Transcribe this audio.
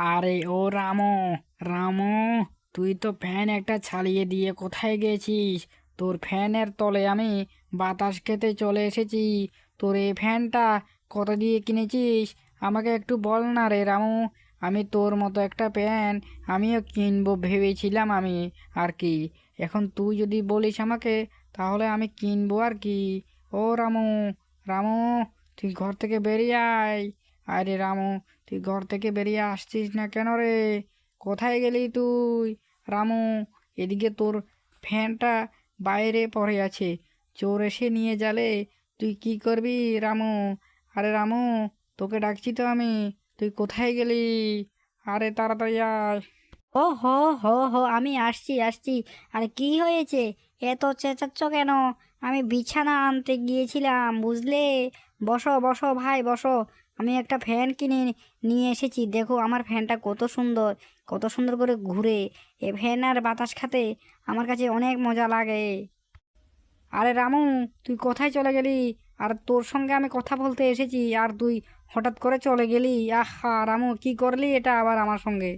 আরে ও রামু, রামু, তুই তো ফ্যান একটা চালিয়ে দিয়ে কোথায় গেছিস? তোর ফ্যানের তলে আমি বাতাস খেতে চলে এসেছি। তোর এই ফ্যানটা কত দিয়ে কিনেছিস? আমাকে একটু বল না রে রামু। আমি তোর মতো একটা ফ্যান আমিও কিনবো ভেবেছিলাম আমি, আর কি। এখন তুই যদি বলিস আমাকে, তাহলে আমি কিনবো আর কি। ও রামু, রামু, তুই ঘর থেকে বেরিয়ে আয়। আরে রামু, তুই ঘর থেকে বেরিয়ে আসছিস না কেন রে? কোথায় গেলি তুই? রামু, এদিকে তোর ফ্যানটা বাইরে পড়ে আছে, চোর এসে নিয়ে গেলে তুই কি করবি রামু? আরে রামু, তোকে ডাকছি তো আমি, তুই কোথায় গেলি? আরে তাড়াতাড়ি আয়। ও হো হো হো, আমি আসছি আসছি। আরে কি হয়েছে? এত চেঁচাচ্ছ কেন? আমি বিছানা আনতে গিয়েছিলাম, বুঝলে? বসো বসো ভাই, বসো। আমি একটা ফ্যান কিনে নিয়ে এসেছি, দেখো আমার ফ্যানটা কত সুন্দর, কত সুন্দর করে ঘুরে। এ ফ্যান আর বাতাস খাতে আমার কাছে অনেক মজা লাগে। আরে রামু, তুই কোথায় চলে গেলি? আর তোর সঙ্গে আমি কথা বলতে এসেছি, আর তুই হঠাৎ করে চলে গেলি। আহা রামু, কি করলি এটা আবার আমার সঙ্গে?